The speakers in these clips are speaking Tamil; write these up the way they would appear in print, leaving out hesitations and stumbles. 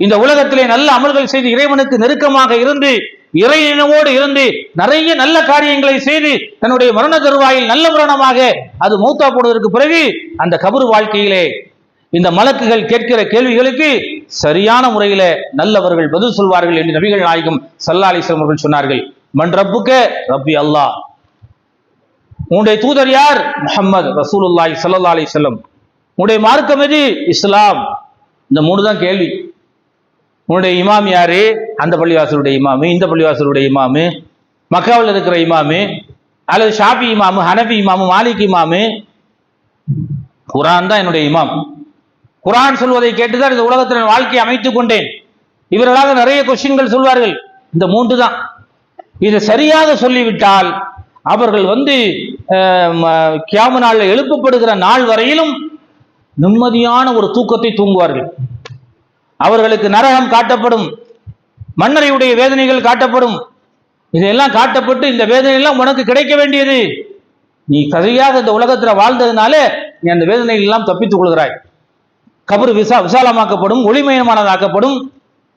இந்த உலகத்திலே நல்ல அமல்கள் செய்து இறைவனுக்கு நெருக்கமாக இருந்து இறைவனோடு இருந்து நிறைய நல்ல காரியங்களை செய்து தன்னுடைய மரண தருவாயில் நல்ல மரணமாக அது மௌத்தா போடுவதற்கு பிறகு அந்த கபர் வாழ்க்கையிலே இந்த மலக்குகள் கேட்கிற கேள்விகளுக்கு சரியான முறையில நல்லவர்கள் பதில் சொல்வார்கள் என்று நபிகள் நாயகம் ஸல்லல்லாஹு அலைஹி வஸல்லம் அவர்கள் சொன்னார்கள். மன் ரப்புக ரப்பி அல்லாஹ், உன்னுடைய தூதர் யார்? முஹம்மது ரசூலுல்லாஹி ஸல்லல்லாஹு அலைஹி வஸல்லம். உன்னுடைய மார்க்கம் எது? இஸ்லாம். இந்த மூணு தான் கேள்வி. உன்னுடைய இமாம் யாரு? அந்த பள்ளிவாசலுடைய இமாமு, இந்த பள்ளிவாசலுடைய இமாமு, மக்காவில் இருக்கிற இமாமு, அல்லது ஷாஃபி இமாமு, ஹனபி இமாமு, மாலிக் இமாமு. குர்ஆன் தான் என்னுடைய இமாம். குர்ஆன் சொல்வதை கேட்டுதான் இந்த உலகத்தில் வாழ்க்கையை அமைத்துக் கொண்டேன். இவர்களாக நிறைய கொஸ்டின்கள் சொல்வார்கள். இந்த மூன்று தான். இதை சரியாக சொல்லிவிட்டால் அவர்கள் கியாம நாளில் எழுப்பப்படுகிற நாள் வரையிலும் நிம்மதியான ஒரு தூக்கத்தை தூங்குவார்கள். அவர்களுக்கு நரகம் காட்டப்படும், மன்னரையுடைய வேதனைகள் காட்டப்படும். இதெல்லாம் காட்டப்பட்டு இந்த வேதனை எல்லாம் உனக்கு கிடைக்க வேண்டியது, நீ சரியாக இந்த உலகத்தில் வாழ்ந்ததுனால நீ அந்த வேதனைகள் எல்லாம் தப்பித்துக் கொள்கிறாய். கபர் விசாலமாக்கப்படும், ஒளிமயமானதாக்கப்படும்,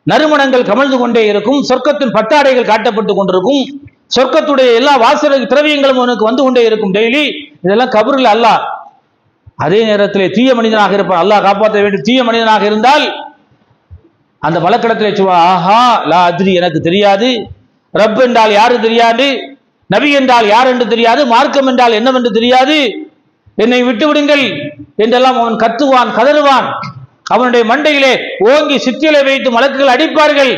நறுமணங்கள் கமழ்ந்து கொண்டே இருக்கும், சொர்க்கத்தின் பட்டாடைகள் காட்டப்பட்டு கொண்டிருக்கும், சொர்க்கத்துடைய எல்லா வாசல் திரவியங்களும் உனக்கு வந்து கொண்டே இருக்கும் டெய்லி. இதெல்லாம் கபரில் அல்லாஹ். அதே நேரத்தில் தீய மனிதனாக இருப்பான், அல்லாஹ் காப்பாற்ற வேண்டும். தீய மனிதனாக இருந்தால் அந்த மலக்கடத்திலே சொல்வான், ஆஹா லா அத்ரி, எனக்கு தெரியாது, ரப் என்றால் யாரு தெரியாது, நபி என்றால் யார் என்று தெரியாது, மார்க்கம் என்றால் என்னவென்று தெரியாது, என்னை விட்டு விடுங்கள் என்றெல்லாம் அவன் கத்துவான், கதறுவான். அவனுடைய மண்டையிலே ஓங்கி சித்தியலை வைத்து மலக்குகள் அடிப்பார்கள்.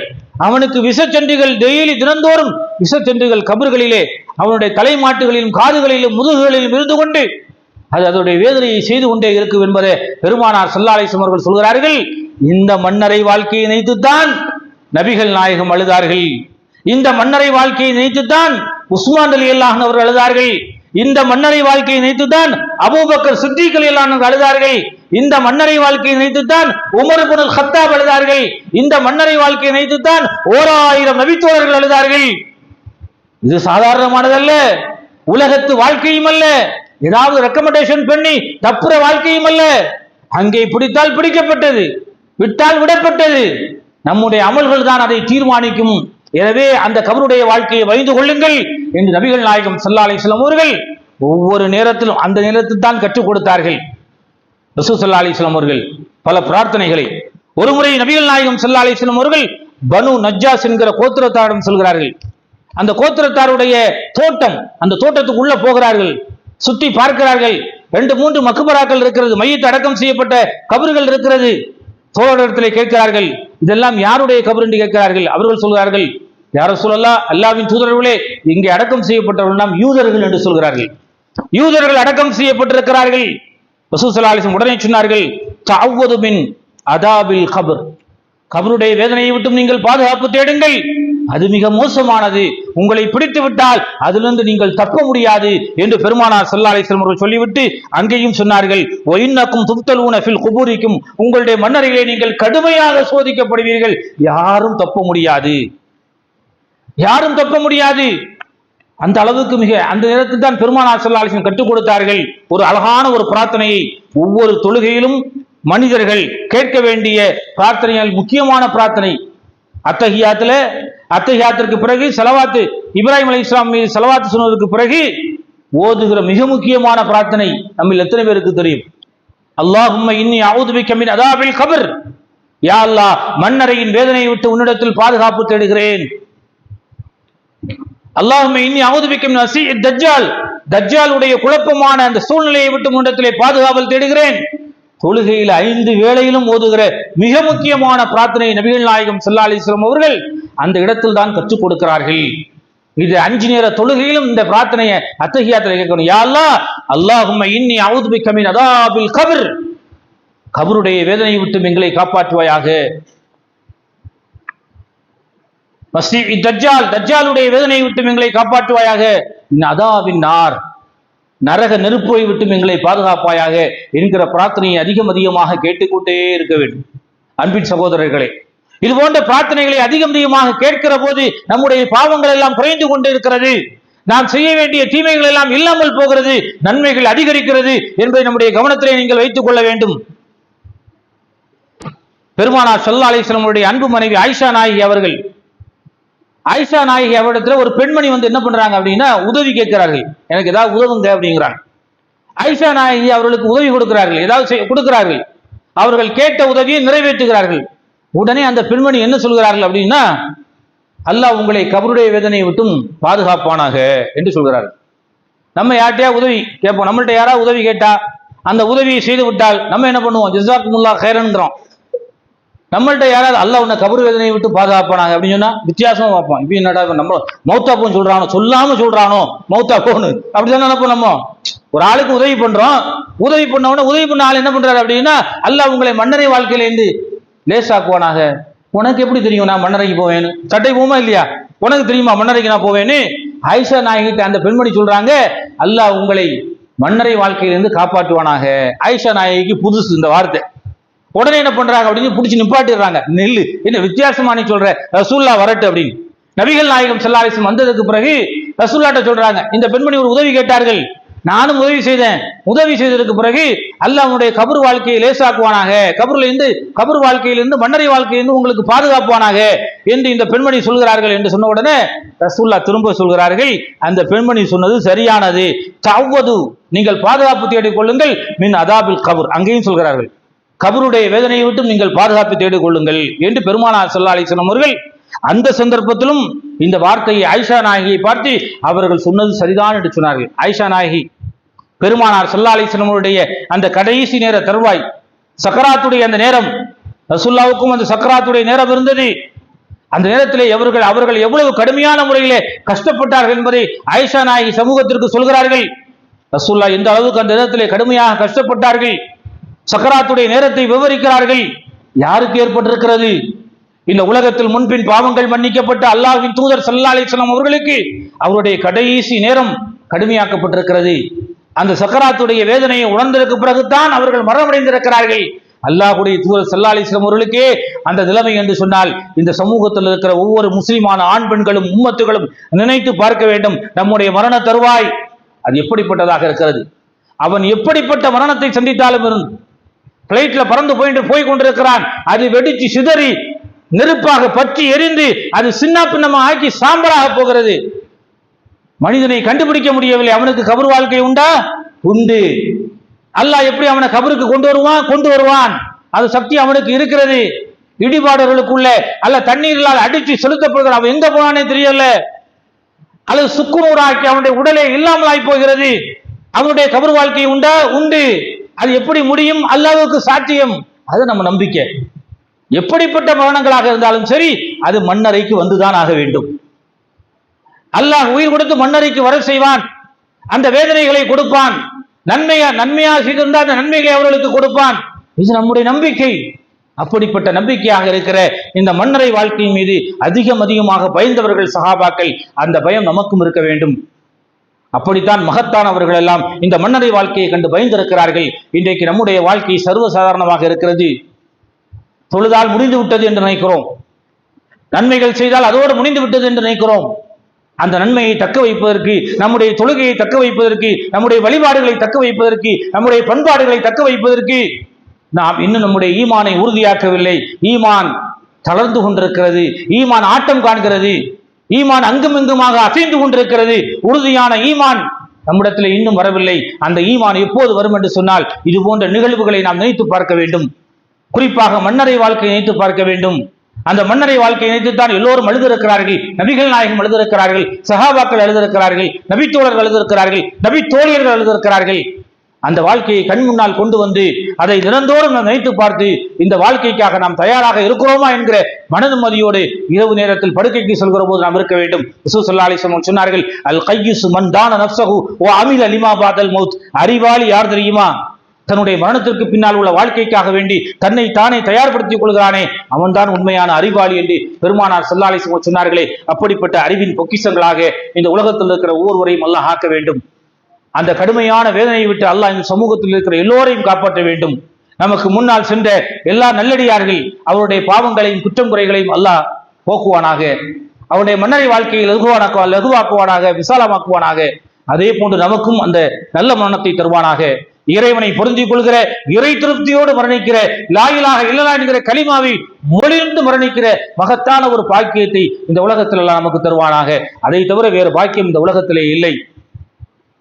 அவனுக்கு விஷச்சென்றுகள் டெய்லி தினந்தோறும் விஷச்சென்றுகள் கபர்களிலே அவனுடைய தலைமாட்டுகளிலும் காதுகளிலும் முதுகுகளிலும் இருந்து கொண்டு அது அதனுடைய வேதனையை செய்து கொண்டே இருக்கும் என்பதை பெருமானார் ஸல்லல்லாஹு அலைஹி வஸல்லம் அவர்கள் சொல்கிறார்கள். இந்த மன்னரை வாழ்க்கையை நினைத்துத்தான் நபிகள் நாயகம் அழுதார்கள். இந்த மன்னரை வாழ்க்கையை நினைத்துத்தான் உஸ்மான் ரலியல்லாஹு அன்ஹு அவர்கள் அழுதார்கள். இந்த மன்னரை வாழ்க்கையை நினைத்துத்தான் அபூபக்கர் சித்திக் ரலியல்லாஹு அன்ஹு அழுதார்கள். இந்த மன்னரை வாழ்க்கையை நினைத்துத்தான் உமர் இப்னுல் கத்தாப் அழுதார்கள். இந்த மன்னரை வாழ்க்கையை நினைத்துத்தான் 1000 நபித்தோழர்கள் அழுதார்கள். இது சாதாரணமானதல்ல, உலகத்து வாழ்க்கையும் அல்ல, ஏதாவது ரெக்கமெண்டேஷன் பண்ணி தப்புற வாழ்க்கையும் அல்ல. அங்கே பிடித்தால் பிடிக்கப்பட்டது, விட்டால் விடப்பட்டது. நம்முடைய அமல்கள் தான் அதை தீர்மானிக்கும். எனவே அந்த கபருடைய வாழ்க்கையை வைந்து கொள்ளுங்கள் என்று நபிகள் நாயகம் ஸல்லல்லாஹு அலைஹி வஸல்லம் அவர்கள் ஒவ்வொரு நேரத்திலும் அந்த நேரத்தில் தான் கற்றுக் கொடுத்தார்கள். ரசூல் ஸல்லல்லாஹு அலைஹி வஸல்லம் அவர்கள் பல பிரார்த்தனைகளை ஒருமுறை நபிகள் நாயகம் ஸல்லல்லாஹு அலைஹி வஸல்லம் அவர்கள் பனு நஜ்ஜாஸ் என்கிற கோத்திரத்தாரிடம் சொல்கிறார்கள். அந்த கோத்திரத்தாருடைய தோட்டம், அந்த தோட்டத்துக்கு உள்ள போகிறார்கள், சுற்றி பார்க்கிறார்கள். 2-3 மக்பராக்கள் இருக்கிறது, மையத்து அடக்கம் செய்யப்பட்ட கபறுகள் இருக்கிறது. தோழரிடத்திலே கேட்கிறார்கள், இதெல்லாம் யாருடைய கபர் என்று கேட்கிறார்கள். அவர்கள் சொல்கிறார்கள், யா ரசூலல்லாஹ், அல்லாஹ்வின் தூதர்களே, இங்கே அடக்கம் செய்யப்பட்டவர்கள் நாம் யூதர்கள் என்று சொல்கிறார்கள். யூதர்கள் அடக்கம் செய்யப்பட்டிருக்கிறார்கள். ரசூல் ஸல்லல்லாஹு அலைஹி வஸல்லம் உடனே சொன்னார்கள், தஅவ்வது மின் அதாபில் கபர், கபருடைய வேதனையை விட்டு நீங்கள் பாதுகாப்பு தேடுங்கள், அது மிக மோசமானது, உங்களை பிடித்து விட்டால் அதிலிருந்து நீங்கள் தப்ப முடியாது என்று பெருமானார் ஸல்லல்லாஹு அலைஹி வஸல்லம் அவர்கள் சொல்லிவிட்டு அங்கேயும் சொன்னார்கள், ஒயின்னக்கும் துப்தலூன ஃபில் குபூரிக்கும், உங்களுடைய மன்னரையிலே நீங்கள் கடுமையாக சோதிக்கப்படுவீர்கள், யாரும் தப்ப முடியாது, யாரும் தப்ப முடியாது. அந்த அளவுக்கு மிக அந்த நேரத்தில் தான் பெருமானார் ஸல்லல்லாஹு அலைஹி வஸல்லம் கற்றுக் கொடுத்தார்கள் ஒரு அழகான ஒரு பிரார்த்தனையை. ஒவ்வொரு தொழுகையிலும் மனிதர்கள் கேட்க வேண்டிய பிரார்த்தனைகள், முக்கியமான பிரார்த்தனை. அத்தஹியாத்திற்கு பிறகு ஸலவாத்து, இப்ராஹிம் அலைஹிஸ்ஸலாம் மீது ஸலவாத்து சொன்னதற்கு பிறகு ஓதுகிற மிக முக்கியமான பிரார்த்தனை நம்மில் எத்தனை பேருக்கு தெரியும்? அல்லாஹும்ம இன்னி அஊது பிக்க மின் அதாபில் கபர், யா அல்லாஹ், மன்னரையின் வேதனையை விட்டு உன்னிடத்தில் பாதுகாப்பு தேடுகிறேன். அல்லாஹும்ம இன்னி அஊது பிக்க மின் அஸீஇத் தஜ்ஜால், தஜ்ஜாலுடைய குழப்பமான அந்த சூழ்நிலையை விட்டு உன்னிடத்திலே பாதுகாவல் தேடுகிறேன். தொழுகையில் 5 வேளையிலும் ஓதுகிற மிக முக்கியமான பிரார்த்தனை நபிகள் நாயகம் ஸல்லல்லாஹு அலைஹி வஸல்லம் அவர்கள் அந்த இடத்தில் தான் கற்றுக் கொடுக்கிறார்கள். இது 5 நேர தொழுகையிலும் இந்த பிரார்த்தனையை அத்தஹியாத்தில் கேட்கணும். யா அல்லாஹ், அல்லாஹும்ம இன்னி அஊது பிக்க மின் அதாபில் கபர், கபருடைய வேதனையை விட்டு எங்களை காப்பாற்றுவாயாக. மஸீஹ் தஜ்ஜால், தஜ்ஜாலுடைய வேதனையை விட்டு எங்களை காப்பாற்றுவாயாக. அதாபின் நார், நரக நெருப்பை விட்டு எங்களை பாதுகாப்பாயாக என்கிற பிரார்த்தனையை அதிகமாக கேட்டுக்கொண்டே இருக்க வேண்டும். அன்பின் சகோதரர்களே, இது போன்ற பிரார்த்தனைகளை அதிகமாக கேட்கிற போது நம்முடைய பாவங்கள் எல்லாம் குறைந்து கொண்டு இருக்கிறது, நாம் செய்ய வேண்டிய தீமைகள் எல்லாம் இல்லாமல் போகிறது, நன்மைகள் அதிகரிக்கிறது என்பதை நம்முடைய கவனத்திலே நீங்கள் வைத்துக் கொள்ள வேண்டும். பெருமானார் ஸல்லல்லாஹு அலைஹி வஸல்லம் அவருடைய அன்பு மனைவி ஆயிஷா நாயகி அவர்கள், ஆயிஷா நாயகி அவரிடத்துல ஒரு பெண்மணி வந்து என்ன பண்றாங்க அப்படின்னா உதவி கேட்கிறார்கள், எனக்கு ஏதாவது உதவுங்க அப்படிங்கிறாங்க. ஆயிஷா நாயகி அவர்களுக்கு உதவி கொடுக்கிறார்கள், ஏதாவது கொடுக்கிறார்கள். அவர்கள் கேட்ட உதவியை நிறைவேற்றுகிறார்கள். உடனே அந்த பெண்மணி என்ன சொல்கிறார்கள் அப்படின்னா, அல்லாஹ் உங்களை கபருடைய வேதனையை விட்டும் பாதுகாப்பானாக என்று சொல்கிறார்கள். நம்ம யார்கிட்டயா உதவி கேட்போம், நம்மள்ட்ட யாராவது உதவி கேட்டா அந்த உதவியை செய்து விட்டால் நம்ம என்ன பண்ணுவோம், ஜஸாக்குமுல்லாஹ் கைரன்கிறோம். நம்மள்ட்ட யாராவது அல்லாஹ் உன்னை கபர் வேதனையை விட்டு பாதுகாப்பானாங்க அப்படின்னு சொன்னா வித்தியாசமா பார்ப்போம். இப்ப என்னடா நம்ம மௌத்தா போன்னு சொல்றானோ, சொல்லாம சொல்றானோ மௌத்தா போன்னு அப்படிதான் நினைப்போம். நம்ம ஒரு ஆளுக்கு உதவி பண்றோம், உதவி பண்ண உடனே உதவி பண்ண ஆள் என்ன பண்றாரு அப்படின்னா, அல்லாஹ் உங்களை மன்னரை வாழ்க்கையில இருந்து லேசாக்குவானாக. உனக்கு எப்படி தெரியும் நான் மன்னரைக்கு போவேன்னு? சட்டை போமா இல்லையா? உனக்கு தெரியுமா மன்னரைக்கு நான் போவேன்னு? ஆயிஷா நாயகிட்ட அந்த பெண்மணி சொல்றாங்க, அல்லாஹ் உங்களை மன்னரை வாழ்க்கையிலிருந்து காப்பாற்றுவானாக. ஆயிஷா நாயகிக்கு புதுசு இந்த வார்த்தை. உடனே என்ன பண்றாங்க அப்படின்னு பிடிச்சி நிப்பாட்டிடுறாங்க. நெல்லு என்ன வித்தியாசமா நீ சொல்ற, ரசூலுல்லாஹ் வரட்டு அப்படின்னு. நபிகள் நாயகம் ஸல்லல்லாஹு அலைஹி வஸல்லம் வந்ததுக்கு பிறகு ரசூலுல்லாஹ்ட்ட சொல்றாங்க, இந்த பெண்மணி ஒரு உதவி கேட்டார்கள், நானும் உதவி செய்தேன். உதவி செய்ததற்கு பிறகு அல்லாஹ் உங்களுடைய கபர் வாழ்க்கையை லேசாக்குவானாக, கபர் வாழ்க்கையிலிருந்து மன்னரை வாழ்க்கையிலிருந்து உங்களுக்கு பாதுகாப்பானாக என்று இந்த பெண்மணி சொல்கிறார்கள் என்று சொன்ன உடனே ரசூலுல்லாஹ் திரும்ப சொல்கிறார்கள், அந்த பெண்மணி சொன்னது சரியானது, தஅவ்வது நீங்கள் பாதுகாப்பு தேடிக் கொள்ளுங்கள், மின் அதாபில் கபர், அங்கேயும் சொல்கிறார்கள் கபருடைய வேதனையை விட்டு நீங்கள் பாதுகாப்பு தேடிக் கொள்ளுங்கள் என்று பெருமானார் ஸல்லல்லாஹு அலைஹி வஸல்லம் அவர்கள் அந்த சந்தர்ப்பத்திலும் இந்த வார்த்தையை ஆயிஷா நாயகியை பார்த்து அவர்கள் சொன்னது சரிதான் என்று சொன்னார்கள். ஆயிஷா நாயகி பெருமானார் ஸல்லல்லாஹு அலைஹி வஸல்லம் அவருடைய அந்த கடைசி நேர தருவாய், சக்கராத்துடைய அந்த நேரம், ரசூலுல்லாஹ்வுக்கும் அந்த சக்கராத்துடைய நேரம் இருந்தது. அந்த நேரத்திலே அவர்கள் எவ்வளவு கடுமையான முறையிலே கஷ்டப்பட்டார்கள் என்பதை ஆயிஷா நாயகி சமூகத்திற்கு சொல்கிறார்கள். ரசூலுல்லாஹ் எந்த அளவுக்கு அந்த நேரத்திலே கடுமையாக கஷ்டப்பட்டார்கள், சக்கராத்துடைய நேரத்தை விவரிக்கிறார்கள். யாருக்கு ஏற்பட்டிருக்கிறது? இந்த உலகத்தில் முன்பின் பாவங்கள் மன்னிக்கப்பட்ட அல்லாஹ்வின் தூதர் ஸல்லல்லாஹு அலைஹி வஸல்லம் அவர்களுக்கு அவருடைய கடைசி நேரம் கடுமையாக்கப்பட்டிருக்கிறது. அந்த சக்கராத்துடைய வேதனையை உணர்ந்ததற்கு பிறகுதான் அவர்கள் மரணமடைந்திருக்கிறார்கள். அல்லாஹ்வுடைய தூதர் ஸல்லல்லாஹு அலைஹி வஸல்லம் அவர்களுக்கே அந்த நிலைமை என்று சொன்னால், இந்த சமூகத்தில் இருக்கிற ஒவ்வொரு முஸ்லிமான ஆண் பெண்களும் உம்மத்துகளும் நினைத்து பார்க்க வேண்டும், நம்முடைய மரண தருவாய் அது எப்படிப்பட்டதாக இருக்கிறது. அவன் எப்படிப்பட்ட மரணத்தை சந்தித்தாலும் இருந்து பிளைட்ல பறந்து போய் கொண்டிருக்கிறான், அது வெடிச்சு சிதறி நெருப்பாக பற்றி எரிந்து அது சின்ன பின்னமா ஆக்கி சாம்பலாக போகிறது. மனிதனை கண்டுபிடிக்க முடியவில்லை. அவனுக்கு கபர் வாழ்க்கை உண்டா? உண்டு. அல்லாஹ் எப்படி அவனை கபருக்கு கொண்டு வருவான், அது சக்தி அவனுக்கு இருக்கிறது. இடிபாடுகளுக்குள்ள அல்ல தண்ணீர்களால் அடித்து செலுத்தப்படுகிறான், அவன் எங்க போனானே தெரியல. அல்லது சுக்குநூறாக்கி அவனுடைய உடலே இல்லாமல் ஆகி போகிறது. அவனுடைய கபர் வாழ்க்கை உண்டா? உண்டு. அது எப்படி முடியும்? அல்லாஹ்வுக்கு சாத்தியம். அது நம்ம நம்பிக்கை. எப்படிப்பட்ட மரணங்களாக இருந்தாலும் சரி, அது மண்ணறைக்கு வந்துதான் ஆக வேண்டும். அல்லாஹ் உயிர் கொடுத்து மண்ணறைக்கு வர செய்வான், அந்த வேதனைகளை கொடுப்பான். நன்மையா செய்திருந்தால் அந்த நன்மைகளை அவர்களுக்கு கொடுப்பான். இது நம்முடைய நம்பிக்கை. அப்படிப்பட்ட நம்பிக்கையாக இருக்கிற இந்த மண்ணறை வாழ்க்கையின் மீது அதிகமாக பயந்தவர்கள் சஹாபாக்கள். அந்த பயம் நமக்கும் இருக்க வேண்டும். அப்படித்தான் மகத்தானவர்கள் எல்லாம் இந்த மண்ணறை வாழ்க்கையை கண்டு பயந்திருக்கிறார்கள். இன்றைக்கு நம்முடைய வாழ்க்கை சர்வசாதாரணமாக இருக்கிறது. தொழுதால் முடிந்து விட்டது என்று நினைக்கிறோம், நன்மைகள் செய்தால் அதோடு முடிந்து விட்டது என்று நினைக்கிறோம். அந்த நன்மையை தக்க வைப்பதற்கு, நம்முடைய தொழுகையை தக்க வைப்பதற்கு, நம்முடைய வழிபாடுகளை தக்க வைப்பதற்கு, நம்முடைய பண்பாடுகளை தக்க வைப்பதற்கு நாம் இன்னும் நம்முடைய ஈமானை உறுதியாக்கவில்லை. ஈமான் தளர்ந்து கொண்டிருக்கிறது, ஈமான் ஆட்டம் காண்கிறது, ஈமான் அங்கும் இங்குமாக அசைந்து கொண்டிருக்கிறது. உறுதியான ஈமான் நம்மிடத்தில் இன்னும் வரவில்லை. அந்த ஈமான் எப்போது வரும் என்று சொன்னால், இது போன்ற நிகழ்வுகளை நாம் நினைத்து பார்க்க வேண்டும். குறிப்பாக மன்னரை வாழ்க்கையை நினைத்து பார்க்க வேண்டும். அந்த மன்னரை வாழ்க்கையை நினைத்துத்தான் எல்லோரும் எழுதியிருக்கிறார்கள். நபிகள் நாயகம் எழுதியிருக்கிறார்கள், சஹாபாக்கள் எழுதியிருக்கிறார்கள், நபித்தோழர்கள் எழுதியிருக்கிறார்கள், நபி தோழியர்கள் எழுதியிருக்கிறார்கள். அந்த வாழ்க்கையை கண் முன்னால் கொண்டு வந்து அதை தினந்தோறும் நாம் நினைத்து பார்த்து இந்த வாழ்க்கைக்காக நாம் தயாராக இருக்கிறோமா என்கிற மனநிம்மதியோடு இரவு நேரத்தில் படுக்கைக்கு செல்கிற போது நாம் இருக்க வேண்டும். ரசூல் ஸல்லல்லாஹு அலைஹி வஸல்லம் சொன்னார்கள், அல் கையிசு மன் தான நஃப்ஸஹு வ அமில லிமா பாதல் மௌத். அறிவாளி யார் தெரியுமா? தன்னுடைய மரணத்திற்கு பின்னால் உள்ள வாழ்க்கைக்காக வேண்டி தன்னை தானே தயார்படுத்திக் கொள்கிறானே, அவன்தான் உண்மையான அறிவாளி என்று பெருமானார் ஸல்லல்லாஹு அலைஹி வஸல்லம் சொன்னார்களே. அப்படிப்பட்ட அறிவின் பொக்கிஷங்களாக இந்த உலகத்தில் இருக்கிற ஒவ்வொருவரையும் அல்லாஹ் ஆக்க வேண்டும். அந்த கடுமையான வேதனையை விட்டு அல்லாஹ் இந்த சமூகத்தில் இருக்கிற எல்லோரையும் காப்பாற்ற வேண்டும். நமக்கு முன்னால் சென்ற எல்லா நல்லடியார்கள் அவருடைய பாவங்களையும் குற்றம் குறைகளையும் அல்லாஹ் போக்குவானாக. அவருடைய மன்னரை வாழ்க்கையை லகுவாக்குவானாக, விசாலமாக்குவானாக. அதே போன்று நமக்கும் அந்த நல்ல மரணத்தை தருவானாக. இறைவனை பொருந்திக் கொள்கிற, இறை திருப்தியோடு மரணிக்கிற, லா இலாஹ இல்லல்லாஹ் என்கிற கலிமாவை மொழிந்து மரணிக்கிற மகத்தான ஒரு பாக்கியத்தை இந்த உலகத்தில் எல்லாம் நமக்கு தருவானாக. அதை தவிர வேறு பாக்கியம் இந்த உலகத்திலே இல்லை.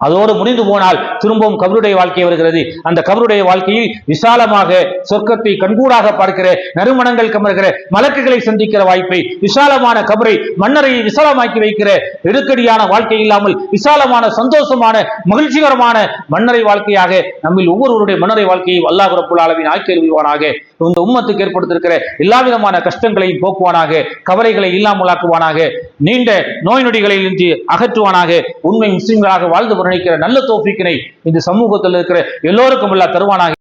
அதோடு முடிந்து போனால் திரும்பவும் கபருடைய வாழ்க்கை வருகிறது. அந்த கபருடைய வாழ்க்கையில் விசாலமாக சொர்க்கத்தை கண்கூடாக பார்க்கிற, நறுமணங்கள் கமர்கிற, மலக்குகளை சந்திக்கிற வாய்ப்பை, விசாலமான கபரை, மன்னரையை விசாலமாக்கி வைக்கிற நெருக்கடியான வாழ்க்கை இல்லாமல் விசாலமான சந்தோஷமான மகிழ்ச்சிகரமான மன்னரை வாழ்க்கையாக நம்மில் ஒவ்வொருவருடைய மன்னரை வாழ்க்கையை அல்லாஹ் ரப்புல் ஆலமீன் ஆக்கி அருள்வானாக. இந்த உம்மத்துக்கு ஏற்படுத்திருக்கிற எல்லா விதமான கஷ்டங்களையும் போக்குவானாக, கவலைகளை இல்லாமலாக்குவானாக, நீண்ட நோய் நொடிகளை இன்றி அகற்றுவானாக. உண்மை முஸ்லிம்களாக வாழ்ந்து நினைக்கிற நல்ல தௌஃபீக்கினை இந்த சமூகத்தில் இருக்கிற எல்லோருக்கும் அல்லாஹ் தருவானாக.